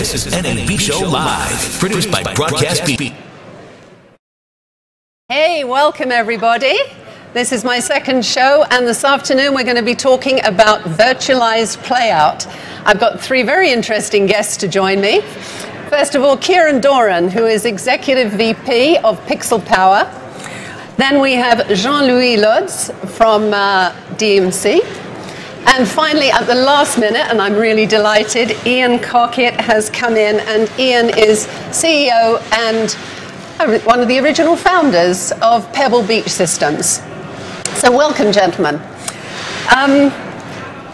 This is NAB Show Live, produced by Broadcast B. Hey, welcome everybody. This is my second show, and this afternoon we're going to be talking about Virtualized Playout. I've got three very interesting guests to join me. First of all, Doran, who is Executive VP of Pixel Power. Then we have Jean-Louis Lods from DMC. And finally, at the last minute, and I'm really delighted, Ian Cockett has come in, and Ian is CEO and one of the original founders of Pebble Beach Systems. So welcome, gentlemen.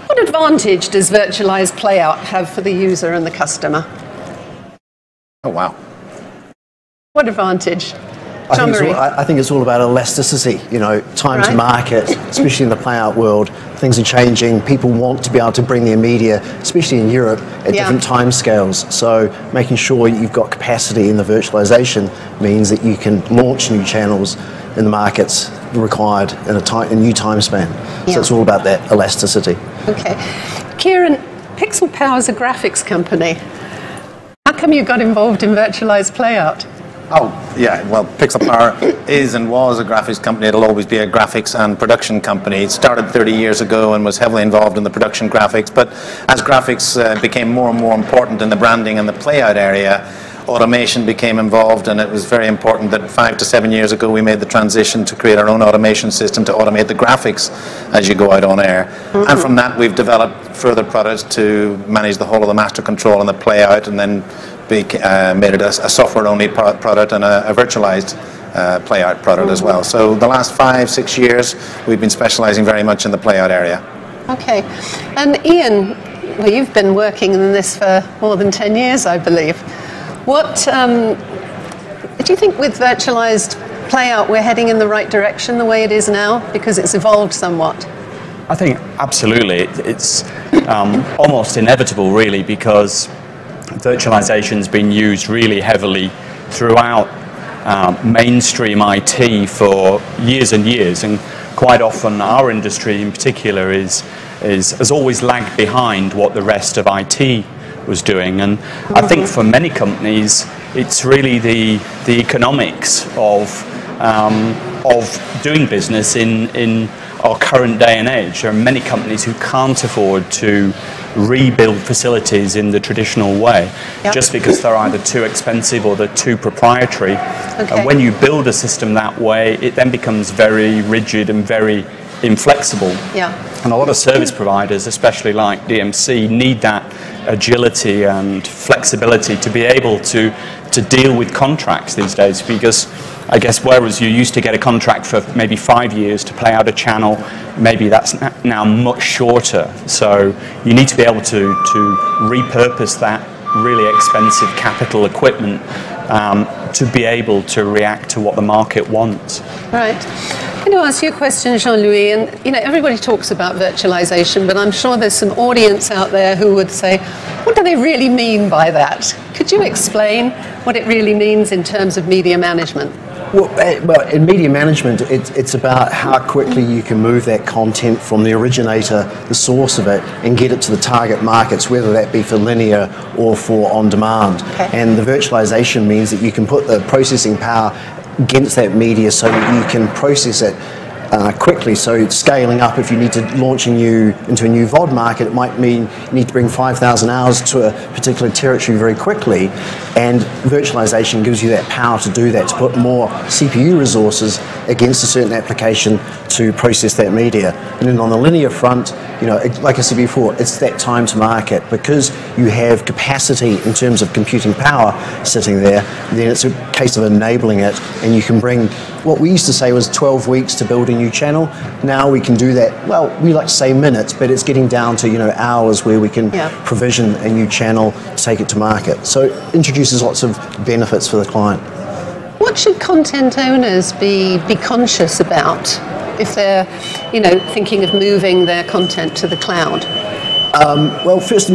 What advantage does Virtualized Playout have for the user and the customer? Oh, wow. What advantage? I think it's all about elasticity, you know, time to market, especially in the playout world. Things are changing. People want to be able to bring their media, especially in Europe, at different time scales. So making sure you've got capacity in the virtualization means that you can launch new channels in the markets required in a new time span. So it's all about that elasticity. Okay. Ciran, Pixel Power is a graphics company. How come you got involved in Virtualized Playout? Oh, yeah, well, Pixel Power is and was a graphics company. It'll always be a graphics and production company. It started 30 years ago and was heavily involved in the production graphics, but as graphics became more and more important in the branding and the playout area, automation became involved, and it was very important that 5 to 7 years ago we made the transition to create our own automation system to automate the graphics as you go out on air. And from that we've developed further products to manage the whole of the master control and the playout, and then made it a software-only product and a virtualized playout product as well. So the last 5-6 years we've been specializing very much in the playout area. Okay. And Ian, well, you've been working in this for more than 10 years, I believe. What do you think with Virtualized Playout we're heading in the right direction the way it is now, because it's evolved somewhat? I think absolutely. It's almost inevitable, really, because virtualization's been used really heavily throughout mainstream IT for years and years, and quite often our industry in particular has always lagged behind what the rest of IT was doing. And I think for many companies it's really the economics of doing business in our current day and age. There are many companies who can't afford to rebuild facilities in the traditional way, just because they're either too expensive or they're too proprietary. And when you build a system that way, it then becomes very rigid and very inflexible. And a lot of service providers, especially like DMC, need that agility and flexibility to be able to deal with contracts these days, because I guess whereas you used to get a contract for maybe 5 years to play out a channel, maybe that's now much shorter. So you need to be able to repurpose that really expensive capital equipment to be able to react to what the market wants. Right. I'm going to ask you a question, Jean-Louis, and you know, everybody talks about virtualization, but I'm sure there's some audience out there who would say, what do they really mean by that? Could you explain what it really means in terms of media management? Well, in media management, it's about how quickly you can move that content from the originator, the source of it, and get it to the target markets, whether that be for linear or for on-demand. And the virtualization means that you can put the processing power against that media so that you can process it quickly. So scaling up, if you need to launch into a new VOD market, it might mean you need to bring 5,000 hours to a particular territory very quickly, and virtualization gives you that power to do that, to put more CPU resources against a certain application to process that media. And then on the linear front, you know, like I said before, it's that time to market. Because you have capacity in terms of computing power sitting there, then it's a case of enabling it, and you can bring what we used to say was 12 weeks to build a new channel. Now we can do that, well, we like to say minutes, but it's getting down to, you know, hours where we can provision a new channel, take it to market. So it introduces lots of benefits for the client. What should content owners be conscious about if they're, you know, thinking of moving their content to the cloud? Well, first,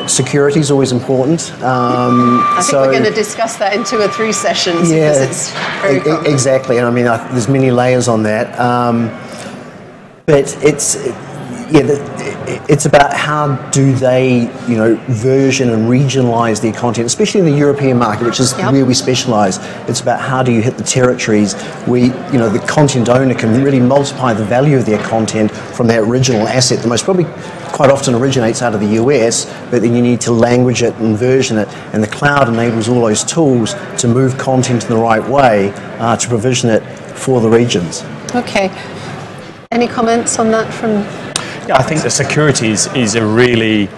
security is always important. I think we're going to discuss that in 2 or 3 sessions, because it's very common. Exactly, and I mean, there's many layers on that. But it's, it's about how do they, version and regionalize their content, especially in the European market, which is where we specialize. It's about how do you hit the territories where, the content owner can really multiply the value of their content from that original asset that most probably quite often originates out of the US, but then you need to language it and version it, and the cloud enables all those tools to move content in the right way to provision it for the regions. Okay. Any comments on that from... Yeah, I think the security is a really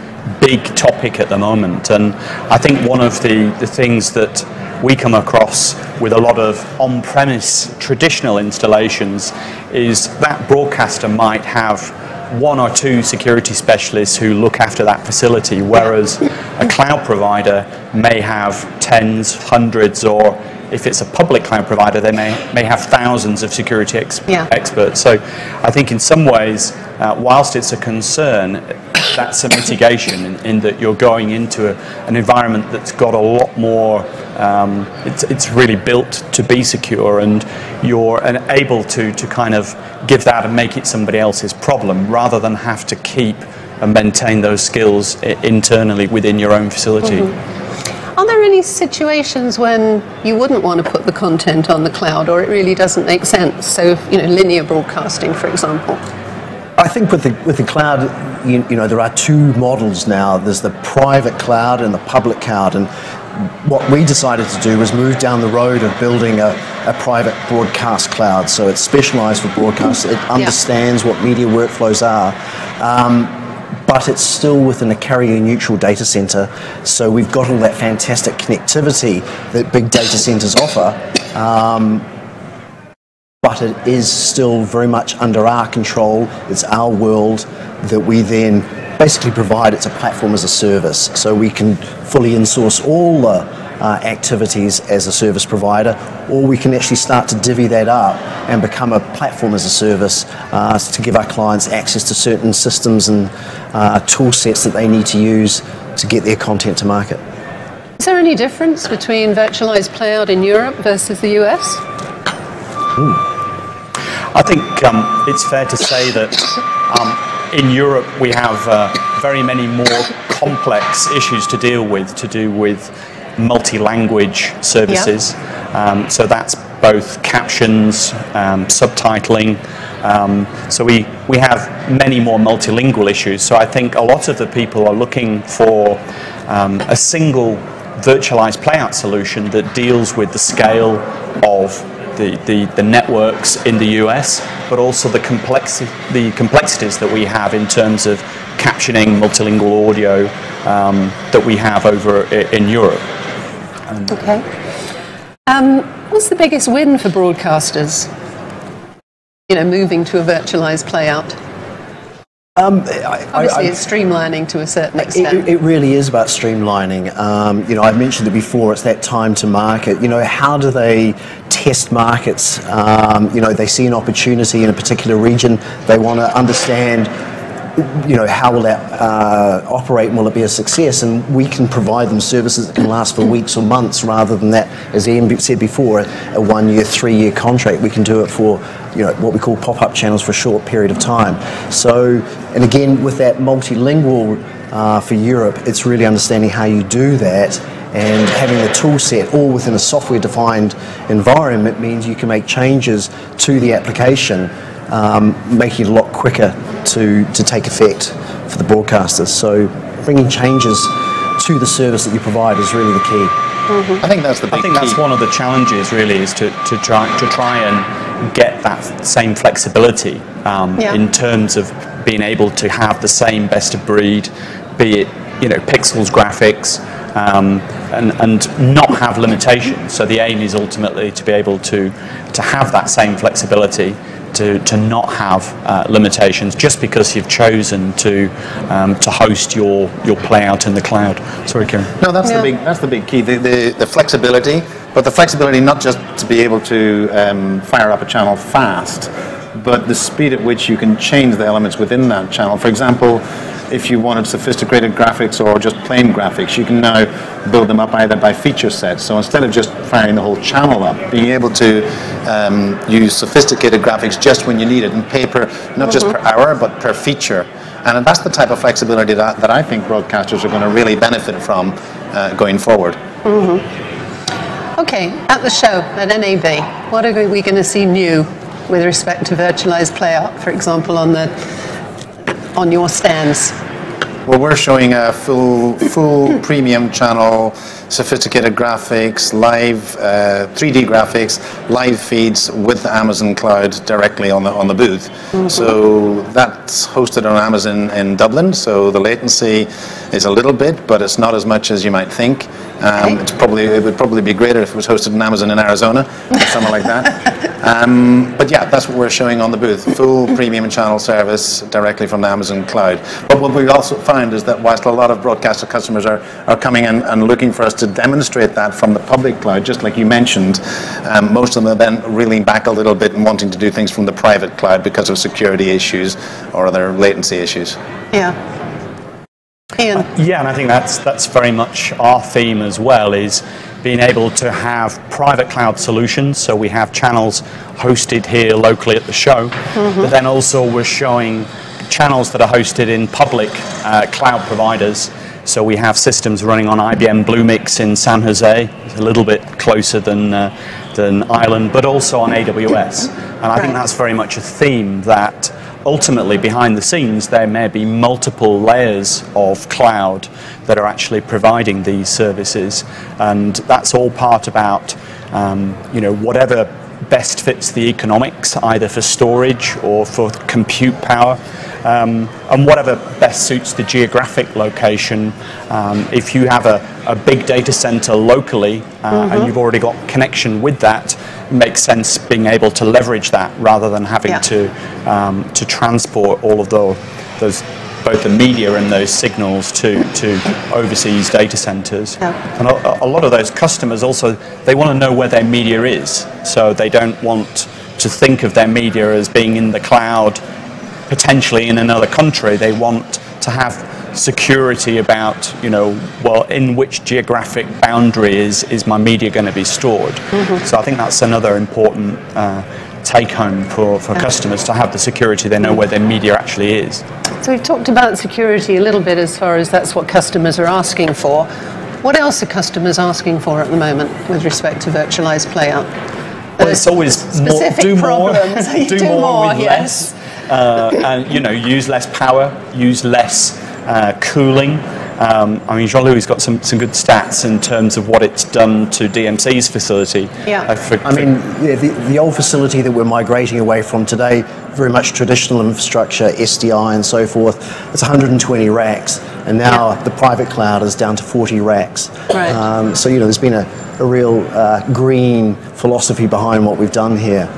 big topic at the moment, and I think one of the things that we come across with a lot of on-premise traditional installations is that broadcaster might have one or two security specialists who look after that facility, whereas a cloud provider may have tens, hundreds, or if it's a public cloud provider, they may have thousands of security experts. So I think in some ways, whilst it's a concern, that's a mitigation in that you're going into an environment that's got a lot more, it's really built to be secure, and you're able to kind of give that and make it somebody else's problem rather than have to keep and maintain those skills internally within your own facility. Are there any situations when you wouldn't want to put the content on the cloud, or it really doesn't make sense? So, linear broadcasting, for example. I think with the cloud, there are two models now. There's the private cloud and the public cloud, and what we decided to do was move down the road of building a private broadcast cloud. So it's specialized for broadcast. It understands what media workflows are. But it's still within a carrier-neutral data center, so we've got all that fantastic connectivity that big data centers offer, but it is still very much under our control. It's our world that we then basically provide. It's a platform as a service, so we can fully in-source all the activities as a service provider, or we can actually start to divvy that up and become a platform as a service to give our clients access to certain systems and tool sets that they need to use to get their content to market. Is there any difference between Virtualized Playout in Europe versus the US? I think it's fair to say that in Europe we have very many more complex issues to deal with multi-language services. So that's both captions, subtitling. So we have many more multilingual issues. So I think a lot of the people are looking for a single virtualized playout solution that deals with the scale of the networks in the US, but also the complexities that we have in terms of captioning multilingual audio that we have over in Europe. Okay. What's the biggest win for broadcasters, moving to a virtualized playout? Obviously, it's streamlining to a certain extent. It really is about streamlining. I mentioned it before, it's that time to market. How do they test markets? They see an opportunity in a particular region. They want to understand how will that operate, and will it be a success? And we can provide them services that can last for weeks or months, rather than that, as Ian said before, a 1-year, 3-year contract. We can do it for what we call pop-up channels for a short period of time. So, and again, with that multilingual for Europe, it's really understanding how you do that, and having the tool set all within a software-defined environment means you can make changes to the application, making it a lot quicker to take effect for the broadcasters. So bringing changes to the service that you provide is really the key. I think that's the big key. I think that's one of the challenges, really, is to try and get that same flexibility in terms of being able to have the same best of breed, be it pixels, graphics, and not have limitations. So the aim is ultimately to be able to have that same flexibility, to not have limitations just because you've chosen to host your playout in the cloud. Sorry, Ciran. No, that's the big key. The flexibility, but the flexibility not just to be able to fire up a channel fast, but the speed at which you can change the elements within that channel. For example, if you wanted sophisticated graphics or just plain graphics, you can now build them up either by feature sets. So instead of just firing the whole channel up, being able to use sophisticated graphics just when you need it and pay per, not just per hour, but per feature. And that's the type of flexibility that I think broadcasters are going to really benefit from going forward. Okay, at the show at NAB, what are we going to see new with respect to virtualized playout, for example, on your stands? Well, we're showing a full premium channel, sophisticated graphics, live 3D graphics, live feeds with the Amazon Cloud directly on the booth. So that's hosted on Amazon in Dublin. So the latency is a little bit, but it's not as much as you might think. It would probably be greater if it was hosted in Amazon in Arizona or something like that. But yeah, that's what we're showing on the booth. Full premium channel service directly from the Amazon Cloud. But what we also find is that whilst a lot of broadcaster customers are coming in and looking for us to demonstrate that from the public cloud, just like you mentioned, most of them are then reeling back a little bit and wanting to do things from the private cloud because of security issues or other latency issues. Yeah. Ian. Yeah, and I think that's very much our theme as well, is being able to have private cloud solutions. So we have channels hosted here locally at the show, but then also we're showing channels that are hosted in public cloud providers. So we have systems running on IBM Bluemix in San Jose, it's a little bit closer than Ireland, but also on AWS. And I think that's very much a theme that ultimately, behind the scenes, there may be multiple layers of cloud that are actually providing these services, and that's all part about whatever best fits the economics, either for storage or for compute power, and whatever best suits the geographic location. If you have a big data center locally and you've already got connection with that, it makes sense being able to leverage that rather than having to transport all of those both the media and those signals to overseas data centers. And a lot of those customers also, they want to know where their media is, so they don't want to think of their media as being in the cloud potentially in another country. They want to have security about, in which geographic boundary is my media going to be stored. So I think that's another important take home for customers, to have the security, they know where their media actually is. So we've talked about security a little bit, as far as that's what customers are asking for. What else are customers asking for at the moment with respect to virtualized playout? Well, it's always more, do more with yes. less, and use less power, use less cooling. Jean-Louis got some good stats in terms of what it's done to DMC's facility. The old facility that we're migrating away from today, very much traditional infrastructure, SDI and so forth, it's 120 racks, and now the private cloud is down to 40 racks. Right. So there's been a real green philosophy behind what we've done here.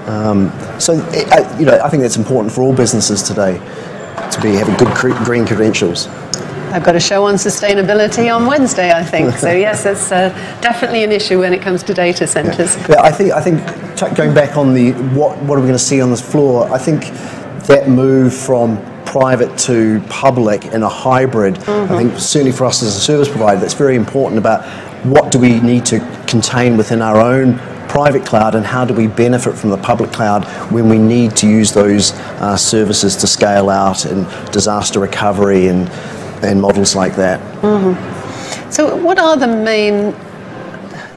I think that's important for all businesses today, to be having good green credentials. I've got a show on sustainability on Wednesday, I think. So yes, it's definitely an issue when it comes to data centers. Yeah. But I think going back on what are we going to see on this floor, I think that move from private to public in a hybrid, I think certainly for us as a service provider, that's very important about what do we need to contain within our own private cloud, and how do we benefit from the public cloud when we need to use those services to scale out and disaster recovery and models like that. So what are the main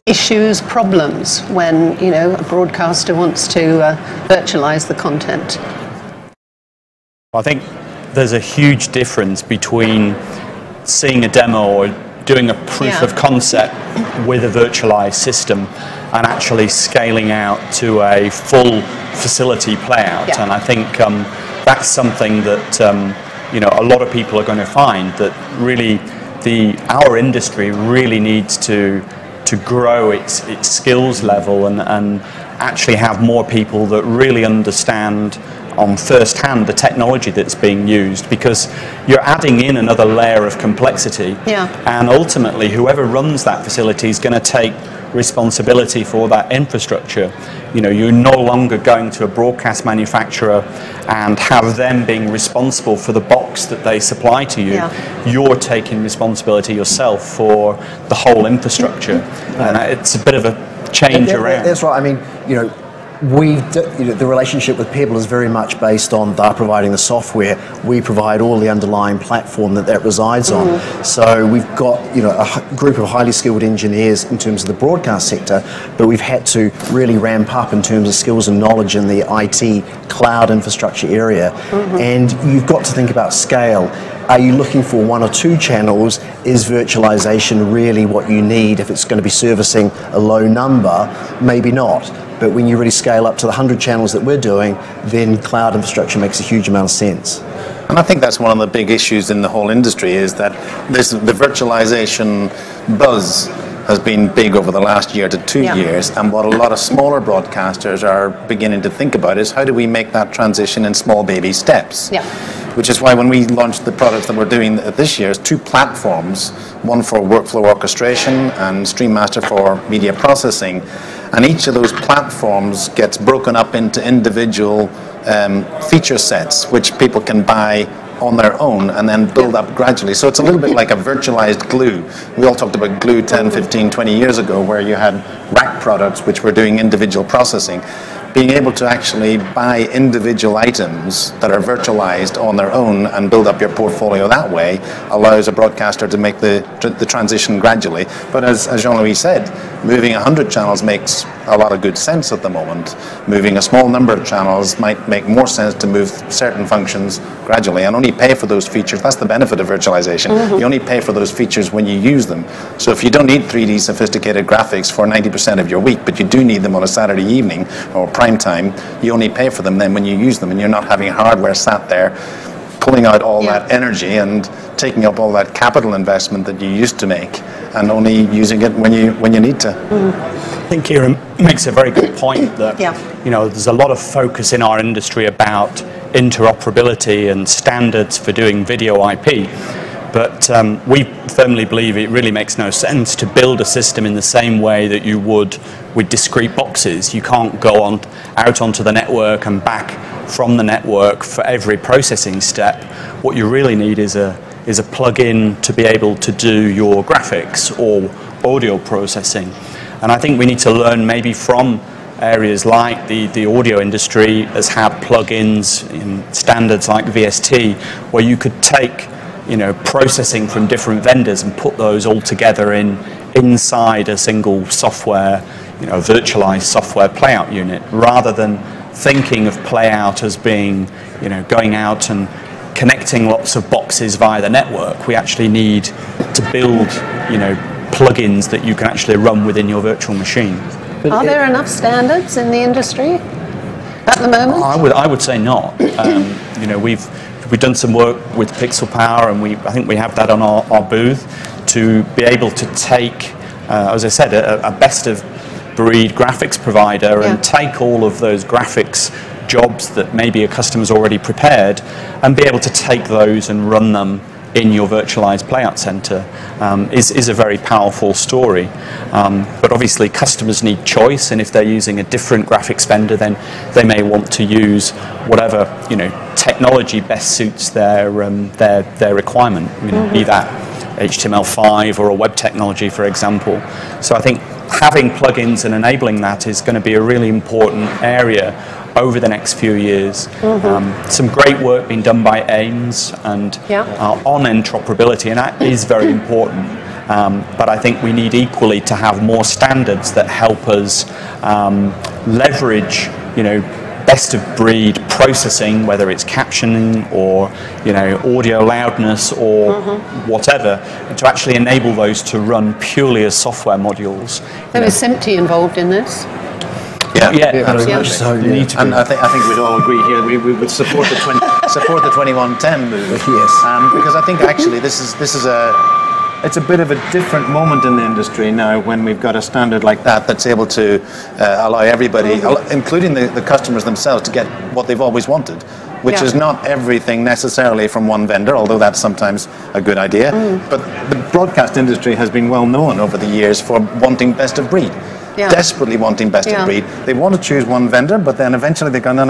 issues, problems when a broadcaster wants to virtualize the content? I think there's a huge difference between seeing a demo or doing a proof of concept with a virtualized system and actually scaling out to a full facility playout. And I think that's something that a lot of people are going to find that really our industry really needs to grow its skills level and actually have more people that really understand on first hand the technology that's being used, because you're adding in another layer of complexity, and ultimately whoever runs that facility is going to take responsibility for that infrastructure. You're no longer going to a broadcast manufacturer and have them being responsible for the box that they supply to you. You're taking responsibility yourself for the whole infrastructure, and it's a bit of a change around. That's right. The relationship with Pebble is very much based on they're providing the software, we provide all the underlying platform that resides on. So we've got a group of highly skilled engineers in terms of the broadcast sector, but we've had to really ramp up in terms of skills and knowledge in the IT cloud infrastructure area. And you've got to think about scale. Are you looking for 1 or 2 channels? Is virtualization really what you need if it's going to be servicing a low number? Maybe not. But when you really scale up to the 100 channels that we're doing, then cloud infrastructure makes a huge amount of sense. And I think that's one of the big issues in the whole industry is that the virtualization buzz has been big over the last year to 2 years, and what a lot of smaller broadcasters are beginning to think about is how do we make that transition in small baby steps? Which is why when we launched the products that we're doing this year is 2 platforms, one for workflow orchestration and StreamMaster for media processing. And each of those platforms gets broken up into individual feature sets, which people can buy on their own and then build up gradually. So it's a little bit like a virtualized glue. We all talked about glue 10, 15, 20 years ago where you had rack products which were doing individual processing. Being able to actually buy individual items that are virtualized on their own and build up your portfolio that way allows a broadcaster to make the transition gradually. But as Jean-Louis said, moving 100 channels makes a lot of good sense at the moment. Moving a small number of channels might make more sense to move certain functions gradually and only pay for those features. That's the benefit of virtualization. You only pay for those features when you use them. So if you don't need 3D sophisticated graphics for 90% of your week, but you do need them on a Saturday evening or prime time, you only pay for them then when you use them, and you're not having hardware sat there pulling out all that energy and taking up all that capital investment that you used to make and only using it when you need to. I think Ciran makes a very good point that there's a lot of focus in our industry about interoperability and standards for doing video IP. But we firmly believe it really makes no sense to build a system in the same way that you would with discrete boxes. You can't go out onto the network and back from the network for every processing step. What you really need is a plug-in to be able to do your graphics or audio processing. And I think we need to learn maybe from areas like the audio industry has had plug-ins in standards like VST where you could take processing from different vendors and put those all together inside a single software, virtualized software playout unit, rather than thinking of playout as being, going out and connecting lots of boxes via the network. We actually need to build, plugins that you can actually run within your virtual machine. Are there enough standards in the industry at the moment? I would say not. We've done some work with Pixel Power, and I think we have that on our booth to be able to take, as I said, a best-of-breed graphics provider and take all of those graphics jobs that maybe a customer's already prepared and be able to take those and run them in your virtualized playout center is a very powerful story. But obviously customers need choice, and if they're using a different graphics vendor, then they may want to use whatever technology best suits their requirement, be that HTML5 or a web technology, for example. So I think having plugins and enabling that is going to be a really important area over the next few years. Some great work being done by AIMS and on interoperability, and that is very important. But I think we need equally to have more standards that help us leverage, best of breed processing, whether it's captioning or audio loudness or whatever, to actually enable those to run purely as software modules. There is SMPTE involved in this. Absolutely. So, and I think we'd all agree here we would support the 2110 move. Because I think actually this is it's a bit of a different moment in the industry now when we've got a standard like that that's able to allow everybody, including the customers themselves, to get what they've always wanted, which is not everything necessarily from one vendor, although that's sometimes a good idea. But the broadcast industry has been well known over the years for wanting best of breed. desperately wanting best of breed. They want to choose one vendor, but then eventually they go, no.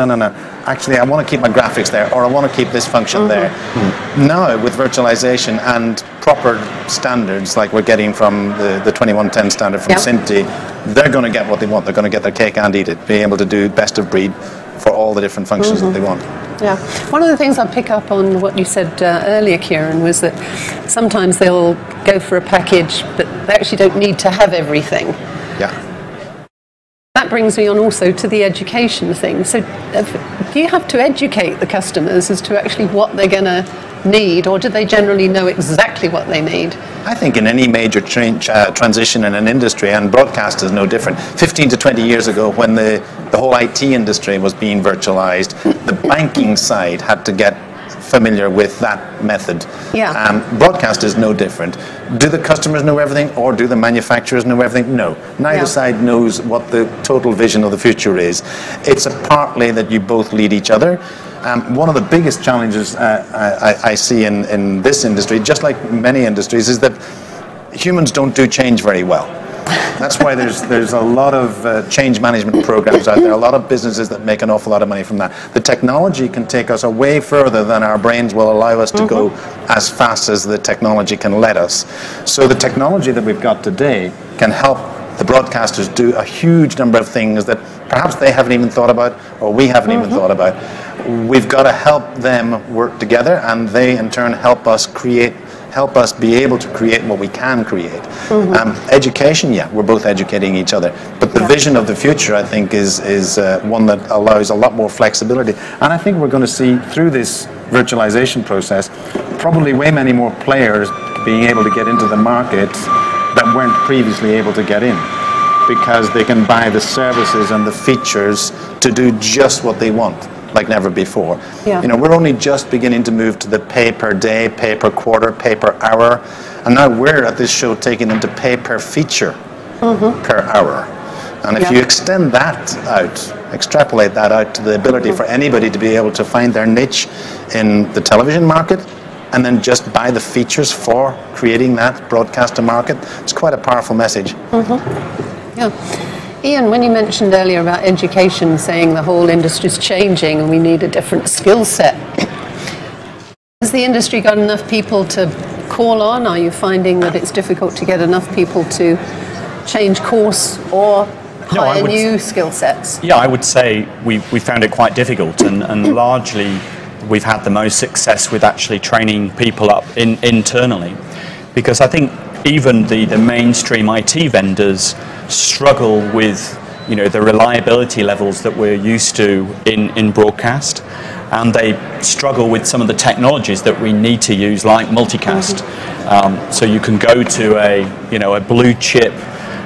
Actually, I want to keep my graphics there, or I want to keep this function there. Now, with virtualization and proper standards, like we're getting from the 2110 standard from Cinti, they're going to get what they want. They're going to get their cake and eat it, be able to do best of breed for all the different functions that they want. Yeah. One of the things I pick up on what you said earlier, Ciran, was that sometimes they'll go for a package, but they actually don't need to have everything. Yeah. That brings me on also to the education thing. So do you have to educate the customers as to actually what they're going to need, or do they generally know exactly what they need? I think in any major transition in an industry, and broadcast is no different, 15 to 20 years ago when the whole IT industry was being virtualized, the banking side had to get familiar with that method. Broadcast is no different. Do the customers know everything, or do the manufacturers know everything? No. Neither side knows what the total vision of the future is. It's partly that you both lead each other. One of the biggest challenges I see in this industry, just like many industries, is that humans don't do change very well. That's why there's a lot of change management programs out there, a lot of businesses that make an awful lot of money from that. The technology can take us way further than our brains will allow us to go as fast as the technology can let us. So the technology that we've got today can help the broadcasters do a huge number of things that perhaps they haven't even thought about, or we haven't even thought about. We've got to help them work together, and they in turn help us be able to create what we can create. Education, we're both educating each other, but the vision of the future, I think, is one that allows a lot more flexibility. And I think we're going to see through this virtualization process probably way many more players being able to get into the market that weren't previously able to get in, because they can buy the services and the features to do just what they want, like never before. You know, we're only just beginning to move to the pay per day, pay per quarter, pay per hour, and now we're at this show taking them to pay per feature per hour. And if you extend that out, extrapolate that out to the ability for anybody to be able to find their niche in the television market, and then just buy the features for creating that broadcaster market, it's quite a powerful message. Ian, when you mentioned earlier about education, saying the whole industry is changing and we need a different skill set, has the industry got enough people to call on? Are you finding that it's difficult to get enough people to change course or hire new skill sets? Yeah, I would say we found it quite difficult, and largely we've had the most success with actually training people up internally, because I think even the mainstream IT vendors struggle with, you know, the reliability levels that we're used to in broadcast, and they struggle with some of the technologies that we need to use, like multicast. So you can go to a blue chip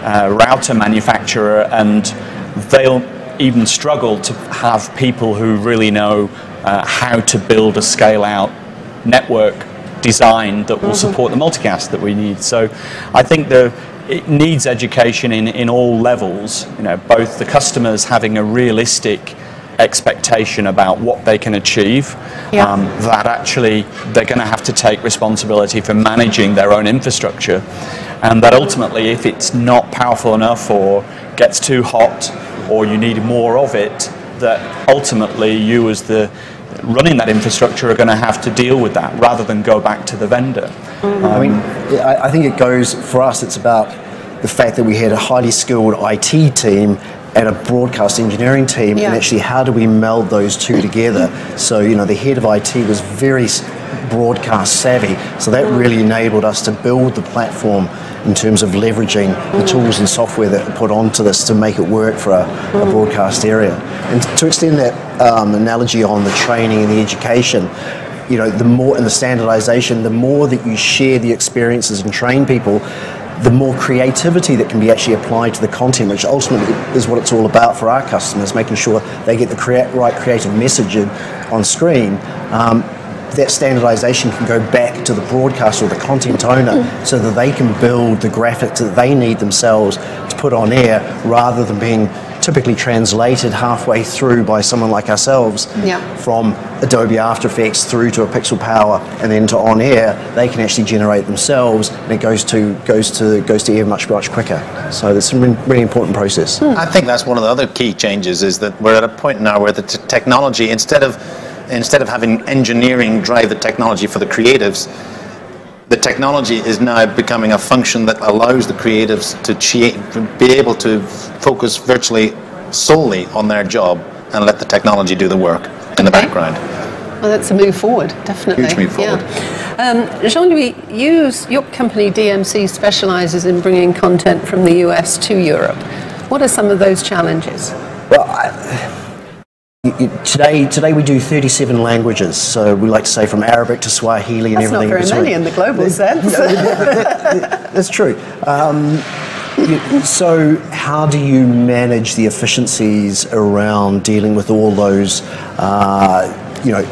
router manufacturer, and they'll even struggle to have people who really know how to build a scale-out network design that will support the multicast that we need. So I think it needs education in all levels, you know, both the customers having a realistic expectation about what they can achieve, that actually they're going to have to take responsibility for managing their own infrastructure, and that ultimately if it's not powerful enough or gets too hot or you need more of it, that ultimately you as the running that infrastructure are going to have to deal with that rather than go back to the vendor. I mean, I think it goes, for us, it's about the fact that we had a highly skilled IT team and a broadcast engineering team, and actually how do we meld those two together? So, you know, the head of IT was very broadcast savvy, so that really enabled us to build the platform in terms of leveraging the tools and software that are put onto this to make it work for a broadcast area. And to extend that analogy on the training and the education, you know, the more in the standardization, the more that you share the experiences and train people, the more creativity that can be actually applied to the content, which ultimately is what it's all about for our customers, making sure they get the right creative message on screen. that standardization can go back to the broadcaster or the content owner so that they can build the graphics that they need themselves to put on air, rather than being typically translated halfway through by someone like ourselves from Adobe After Effects through to a Pixel Power and then to on air. They can actually generate themselves, and it goes to air much quicker. So it's a really important process. I think that's one of the other key changes, is that we're at a point now where the technology, instead of having engineering drive the technology for the creatives, the technology is now becoming a function that allows the creatives to be able to focus virtually solely on their job and let the technology do the work in the background. Well, that's a move forward, definitely. Huge move forward. Yeah. Jean-Louis, your company DMC specializes in bringing content from the US to Europe. What are some of those challenges? Well, today we do 37 languages, so we like to say from Arabic to Swahili and everything. That's not very many in the global sense. That's true. So how do you manage the efficiencies around dealing with all those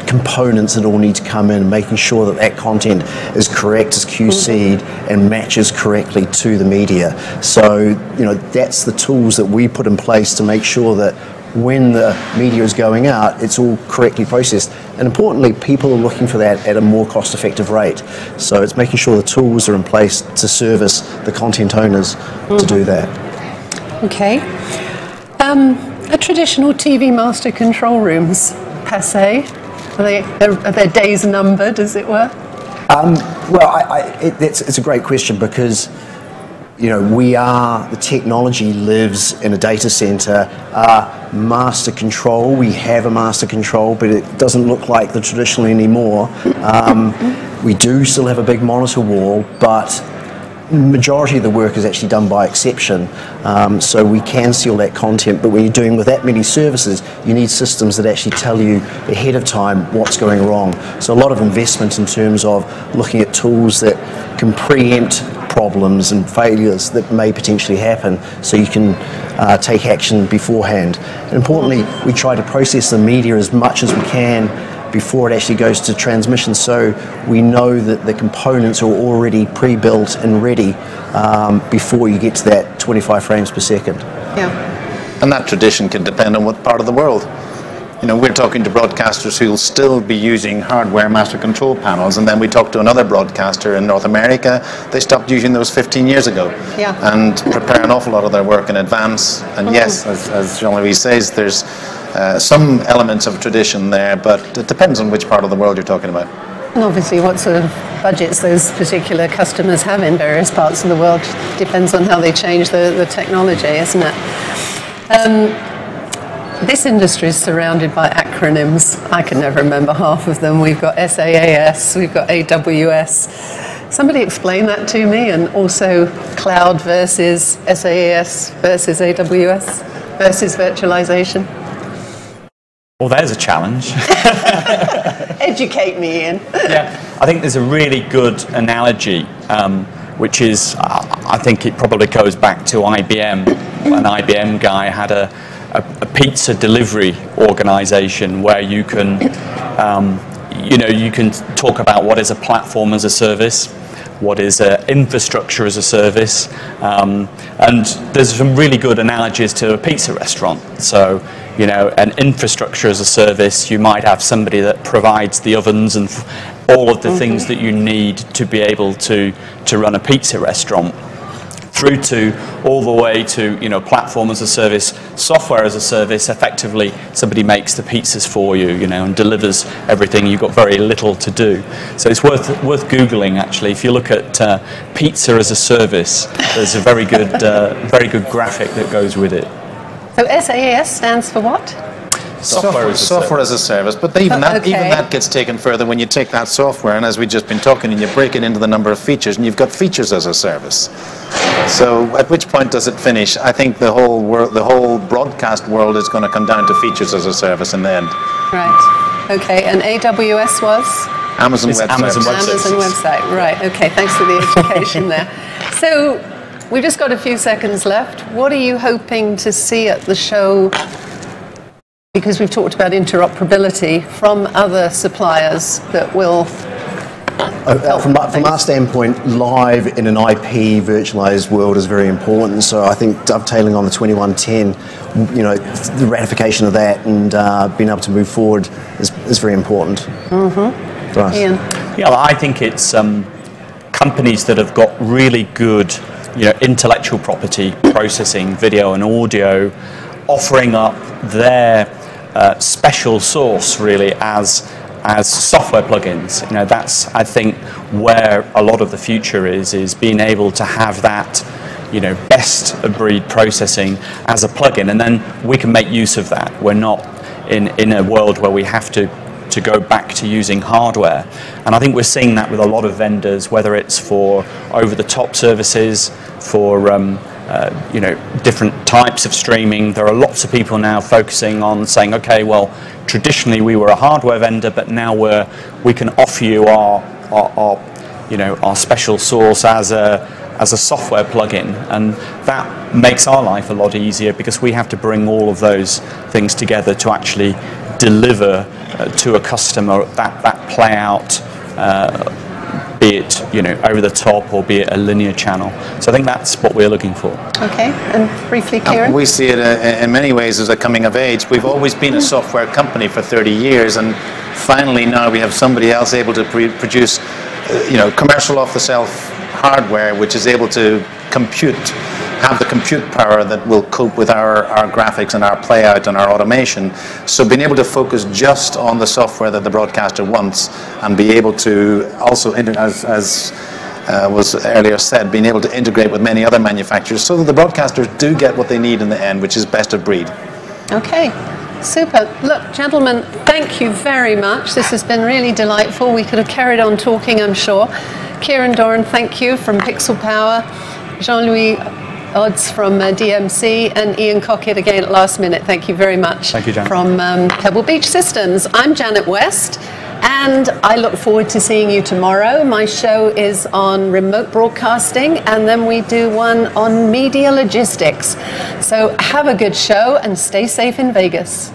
components that all need to come in, making sure that that content is correct, is QC'd, and matches correctly to the media? So that's the tools that we put in place to make sure that when the media is going out, it's all correctly processed. And importantly, people are looking for that at a more cost-effective rate. So it's making sure the tools are in place to service the content owners to do that. Okay. Are traditional TV master control rooms passé? Are their days numbered, as it were? It's a great question, because the technology lives in a data center. Master control, we have a master control, but it doesn't look like the traditional anymore. We do still have a big monitor wall, but the majority of the work is actually done by exception. So we can see all that content, but when you're doing with that many services, you need systems that actually tell you ahead of time what's going wrong. So a lot of investment in terms of looking at tools that can preempt problems and failures that may potentially happen, so you can take action beforehand. And importantly, we try to process the media as much as we can before it actually goes to transmission, so we know that the components are already pre-built and ready before you get to that 25 frames per second. Yeah. And that tradition can depend on what part of the world. We're talking to broadcasters who will still be using hardware master control panels, and then we talk to another broadcaster in North America. They stopped using those 15 years ago, and prepare an awful lot of their work in advance. And yes, as Jean-Louis says, there's some elements of tradition there, but it depends on which part of the world you're talking about. And obviously what sort of budgets those particular customers have in various parts of the world depends on how they change the technology, isn't it? This industry is surrounded by acronyms. I can never remember half of them. We've got SaaS, we've got AWS. Somebody explain that to me, and also cloud versus SaaS versus AWS versus virtualization. Well, there's a challenge. Educate me, Ian. Yeah, I think there's a really good analogy, which is, I think it probably goes back to IBM. An IBM guy had a pizza delivery organization where you can, you can talk about what is a platform as a service, what is infrastructure as a service, and there's some really good analogies to a pizza restaurant. So, an infrastructure as a service, you might have somebody that provides the ovens and all of the things that you need to be able to run a pizza restaurant, through to all the way to platform as a service, software as a service. Effectively, somebody makes the pizzas for you, and delivers everything. You've got very little to do. So it's worth googling, actually. If you look at pizza as a service, there's a very good graphic that goes with it. So SaaS stands for what? Software as a service, but even that gets taken further when you take that software, and as we've just been talking, and you break it into the number of features, and you've got features as a service. So at which point does it finish? I think the whole broadcast world is going to come down to features as a service in the end. Right. Okay. And AWS was? Amazon Web Services. Amazon website. Right. Okay. Thanks for the education there. So we've just got a few seconds left. What are you hoping to see at the show because we've talked about interoperability from other suppliers that will from our standpoint, live in an IP virtualized world is very important. So I think dovetailing on the 2110, the ratification of that and being able to move forward is very important. Mm-hmm. For us. Ian? Yeah, well, I think it's companies that have got really good, intellectual property processing, video and audio, offering up their special source really as software plugins. That's, I think, where a lot of the future is being able to have that, best of breed processing as a plugin, and then we can make use of that. We're not in a world where we have to go back to using hardware. And I think we're seeing that with a lot of vendors, whether it's for over-the-top services, for different types of streaming. There are lots of people now focusing on saying, okay, well, traditionally we were a hardware vendor, but now we can offer you our special source as a software plugin, and that makes our life a lot easier because we have to bring all of those things together to actually deliver to a customer that play out, be it over the top or be it a linear channel. So I think that's what we're looking for. Okay, and briefly, Ciran? We see it in many ways as a coming of age. We've always been a software company for 30 years, and finally now we have somebody else able to produce commercial off-the-shelf hardware which is able to have the compute power that will cope with our graphics and our playout and our automation. So being able to focus just on the software that the broadcaster wants and be able to also, as was earlier said, being able to integrate with many other manufacturers so that the broadcasters do get what they need in the end, which is best of breed. Okay. Super. Look, gentlemen, thank you very much. This has been really delightful. We could have carried on talking, I'm sure. Ciran, Doran, thank you from Pixel Power. Jean-Louis Odds from DMC, and Ian Cockett again at last minute. Thank you very much. Thank you, Janet. From Pebble Beach Systems. I'm Janet West, and I look forward to seeing you tomorrow. My show is on remote broadcasting, and then we do one on media logistics. So have a good show and stay safe in Vegas.